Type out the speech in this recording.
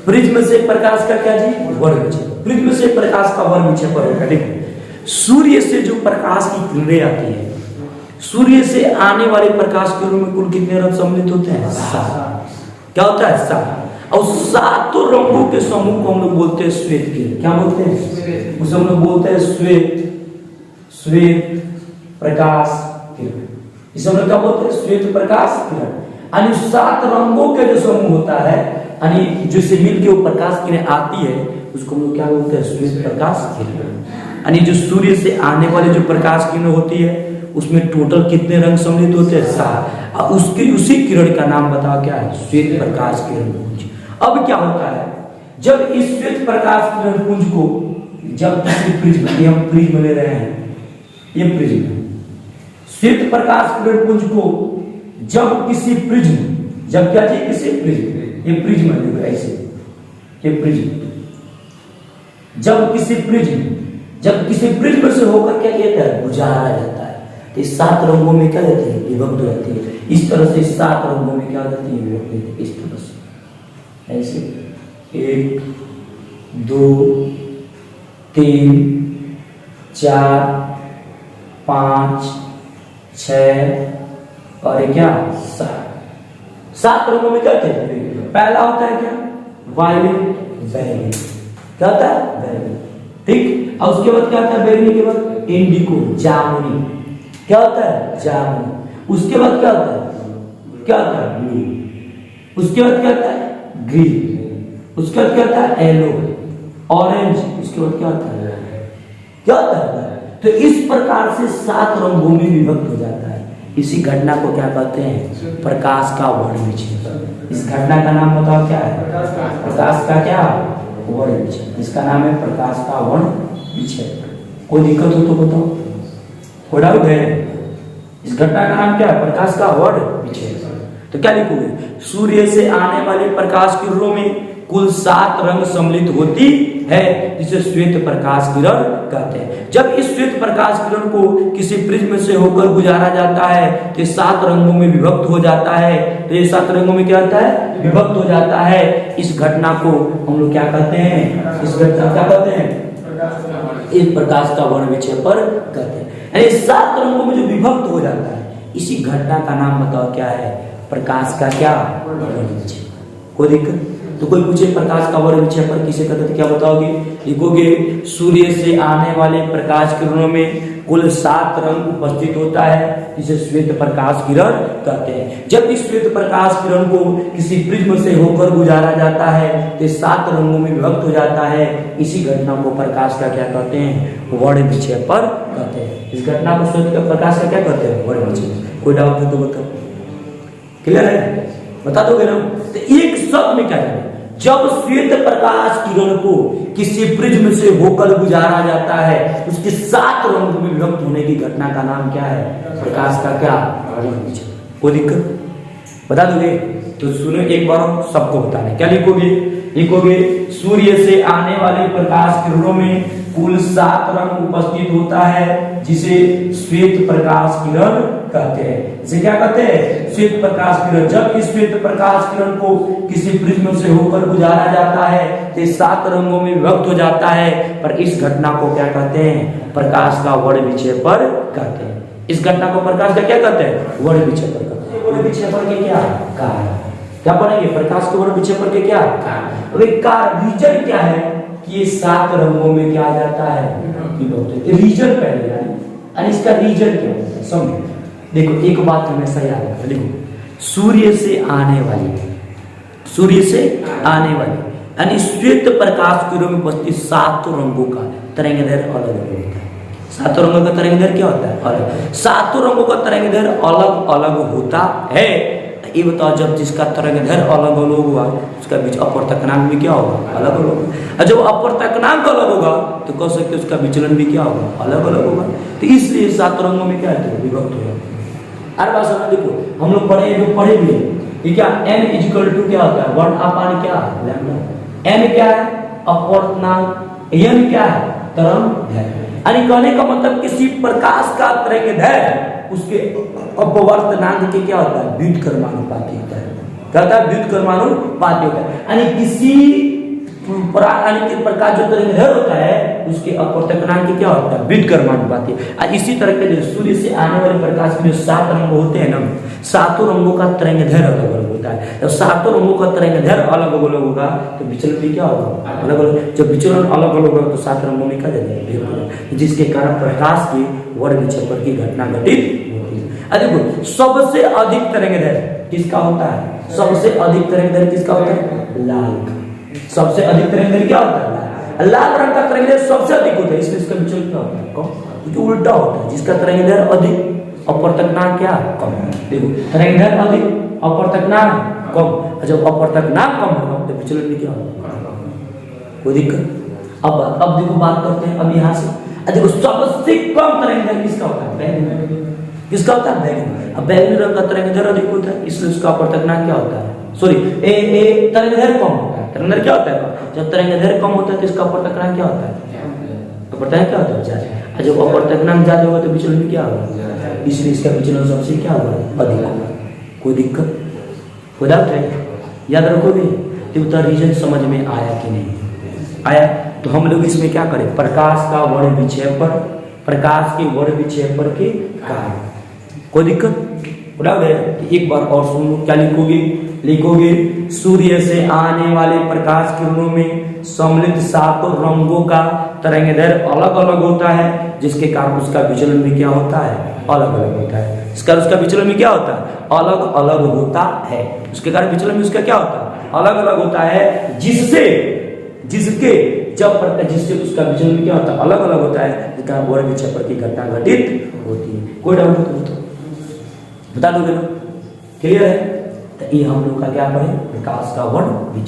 Prism से प्रकाश का क्या जी वर्ग विक्षेपण, प्रिज्म से प्रकाश का वर्ग विक्षेपण होगा। देखो सूर्य से जो प्रकाश की किरणें आती है, सूर्य से आने वाले प्रकाश किरणों में कुल कितने रंग सम्मिलित होते हैं? 7। क्या होता है? 7। और 7 रंगों के समूह को हम लोग बोलते हैं श्वेत किरण। क्या बोलते हैं? उसे हम लोग बोलते हैं श्वेत प्रकाश किरण। इसे हम लोग क्या बोलते हैं? श्वेत प्रकाश किरण। यानी 7 रंगों के जो समूह होता है, यानी जिससे मिलकर वो प्रकाश किरण आती है, उसको हम लोग क्या बोलते हैं? श्वेत प्रकाश किरण। यानी जो सूर्य से आने वाले जो प्रकाश किरण होती है, उसमें टोटल कितने रंग सम्मिलित होते हैं? 7। और उसके उसी किरण का नाम बताओ क्या है? श्वेत प्रकाश किरण पुंज। अब क्या होता है, जब इस श्वेत प्रकाश किरण पुंज को जब किसी प्रिज्म, ये हम प्रिज्म ले रहे हैं, ये प्रिज्म, श्वेत प्रकाश किरण पुंज को जब किसी प्रिज्म, जब क्या चाहिए? किसी प्रिज्म, ये प्रिज्म है ऐसे, ये प्रिज्म, जब किसी प्रिज्म से होकर क्या कहता है? गुजारा जाता है, तो 7 रंगों में क्या रहती है? विभक्त हो जाती है। इस तरह से 7 रंगों में क्या रहती है? विभक्त होती है। इस तरह से ऐसे 1 2 3 4 5 6 और क्या 7 रंगों में क्या होते हैं? पहला होता है क्या? वायलेट, बैगनी। क्या होता है? बैगनी, ठीक। और उसके बाद क्या होता है? बैगनी के बाद इंडिगो, जामुनी। क्या होता है? जामुनी। उसके बाद क्या होता है? क्या होता है? ब्लू। उसके बाद क्या होता है? ग्रीन। उसके बाद क्या होता है? Yellow, orange. उसके बाद क्या होता है? क्या होता है? तो इस प्रकार से 7 रंगों में विभक्त हो जाता है। इसी घटना को क्या कहते हैं? प्रकाश का वर्ण विक्षेपण। इस घटना का नाम बताओ क्या है? प्रकाश का क्या वर्ण विक्षेपण। इसका नाम है प्रकाश का वर्ण विक्षेपण। कोई दिक्कत हो तो बताओ, कोई डाउट है? इस घटना का नाम क्या है? प्रकाश का वर्ण विक्षेपण। तो क्या लिखोगे? सूर्य से आने वाले प्रकाश किरणों में कुल 7 रंग सम्मिलित होती है, जिसे श्वेत प्रकाश किरण कहते हैं। जब इस श्वेत प्रकाश किरण को किसी प्रिज्म से होकर गुजारा जाता है, तो 7 रंगों में विभक्त हो जाता है। तो ये 7 रंगों में क्या होता है? विभक्त हो जाता है। इस घटना को हम लोग क्या कहते हैं? इस घटना क्या कहते हैं? इस प्रकाश का वर्ण विक्षेपण कहते हैं। यानी 7 रंगों में जो विभक्त हो जाता है, इसी घटना का नाम बताओ क्या है? प्रकाश का क्या वर्ण विक्षेपण। कोई दिक्कत? तो कोई पूछे प्रकाश का वर्ण विक्षेपण किसे कहते हैं? क्या बताओगे? लिखोगे सूर्य से आने वाले प्रकाश किरणों में कुल 7 रंग उपस्थित होता है, जिसे श्वेत प्रकाश किरण कहते हैं। जब इस श्वेत प्रकाश किरण को किसी प्रिज्म से होकर गुजारा जाता है, तो 7 रंगों में विभक्त हो जाता है। इसी घटना को प्रकाश का क्या कहते हैं? वर्ण विक्षेपण कहते हैं। इस घटना को श्वेत प्रकाश का क्या कहते हैं? वर्ण विक्षेपण। कोई डाउट है तो बताओ, क्लियर है? बता दोगे ना? तो एक शब्द में क्या है? जब श्वेत प्रकाश किरण को किसी प्रिज्म से होकर गुजारा जाता है, उसके 7 रंगों में विभक्त होने की घटना का नाम क्या है? प्रकाश का क्या वर्ण विक्षेपण। कोई दिक्कत? बता दोगे? तो सुनो एक बार सबको बताने। क्या लिखोगे? लिखोगे सूर्य से आने वाले प्रकाश किरणों में कुल 7 रंग उपस्थित होता है, जिसे श्वेत प्रकाश किरण कहते हैं। इसे क्या कहते हैं? श्वेत प्रकाश किरण। जब इस श्वेत प्रकाश किरण को किसी प्रिज्म से होकर गुजारा जाता है, तो 7 रंगों में विभक्त हो जाता है। पर इस घटना को क्या कहते हैं? प्रकाश का वर्ण विक्षेपण कहते हैं। इस घटना को प्रकाश का क्या कहते हैं? वर्ण विक्षेपण कहते हैं। वर्ण विक्षेपण के क्या कारण? क्या पढ़ेंगे? प्रकाश के वर्ण विक्षेपण के क्या कारण? रीजन क्या है कि ये 7 रंगों में क्या आ जाता है? रीजन पहले, यानी इसका रीजन क्या है? समझो। देखो एक बात हमेशा याद रखना। देखो सूर्य से आने वाली यानी श्वेत प्रकाश किरणों में उपस्थित 7 रंगों का तरंगदैर्घ्य अलग अलग होता है। 7 रंगों का तरंगदैर्घ्य क्या होता है? अलग। 7 रंगों का तरंगदैर्घ्य अलग अलग होता है। ये बताओ, जब जिसका तरंगदैर्घ्य अलग अलग होगा, उसका बीच अपवर्तनांक भी क्या होगा? अलग अलग होगा। और जब अपवर्तनांक अलग होगा, तो कह सकते उसका विचलन भी क्या होगा? अलग अलग होगा। तो इसलिए 7 रंगों में क्या है? विभक्त हो जाते हैं। हर बात समझ। देखो हम लोग पढ़े भी ये क्या n इक्वल टू क्या होता है? 1/, क्या लैम्डा। n क्या है? अपवर्तनांक। n क्या है? तरंगदैर्घ्य। यानी कहने का मतलब किसी प्रकाश का तरंगदैर्घ्य उसके अपवर्तनांक के क्या होता है? व्युत्क्रमानुपाती होता है। क्या होता है? व्युत्क्रमानुपाती होता है। यानी किसी प्रकाश जो तरंगदैर्घ्य होता है उसके अपवर्तनांक की क्या होता है? व्युत्क्रमानुपाती। इसी तरह के जो सूर्य से आने वाले प्रकाश के जो 7 रंग होते हैं ना, 7 रंगों का तरंगदैर्घ्य अलग अलग होता है। जब 7 रंगों का तरंगदैर्घ्य अलग अलग होगा तो विचलन भी क्या होगा? अलग अलग। जब विचलन अलग अलग होगा तो 7 रंगों में क्या देगा? जिसके कारण प्रकाश की वर्ग विक्षेपण की घटना घटित होती है। देखो सबसे अधिक तरंगदैर्घ्य किसका होता है? सबसे अधिक तरंगदैर्घ्य किसका होता है? लाल का। सबसे अधिक तरंगदैर्घ्य क्या होता है? लाल रंग का तरंगदैर्घ्य सबसे अधिक होता है, इसलिए इसका विचलन क्या होता है? कम। तो उल्टा होता है, जिसका तरंगदैर्घ्य अधिक अपवर्तनांक क्या? कम। देखो तरंगदैर्घ्य अधिक अपवर्तनांक कम, जब अपवर्तनांक कम होगा तो विचलन भी क्या होगा? कोई दिक्कत? अब देखो बात करते हैं अब यहाँ से। देखो सबसे कम तरंगदैर्घ्य किसका होता है? बैंगनी। किसका होता है? बैंगनी। अब बैंगनी रंग का तरंगदैर्घ्य अधिक होता है, इसलिए उसका अपवर्तनांक क्या होता है? सॉरी तरंगदैर्घ्य कम होता है। तरंगदैर्घ्य क्या होता है? जब तरंगदैर्घ्य कम होता है तो इसका अपवर्तनांक क्या होता है? अपवर्तनांक क्या होता है? ज्यादा। जब अपवर्तनांक ज्यादा होगा तो विचलन भी क्या होगा? इसलिए इसका विचलन सबसे क्या होगा? अधिक होगा। कोई दिक्कत? कोई डाउट है? याद रखोगे? तो रीजन समझ में आया कि नहीं आया? तो हम लोग इसमें क्या करें? प्रकाश का वर्ग विक्षेपण, प्रकाश के वर्ग विक्षेपण के कारण। कोई दिक्कत? डाउट है? एक बार और सुन लो। क्या लिखोगे? लिखोगे सूर्य से आने वाले प्रकाश किरणों में सम्मिलित 7 रंगों का तरंगदैर्घ्य अलग अलग होता है, जिसके कारण उसका विचलन भी क्या होता है? अलग अलग होता है। इसका उसका विचलन भी क्या होता है? अलग अलग होता है। उसके कारण विचलन भी उसका क्या होता है? अलग अलग होता है, जिससे उसका विचलन भी क्या होता है? अलग अलग होता है, जिसका वर्ग विक्षेपण की घटना घटित होती है। कोई डाउट हो तो बता दोगे ना? क्लियर है? तो ये हम लोग का क्या पढ़े? प्रकाश का वर्ग विक्षेपण।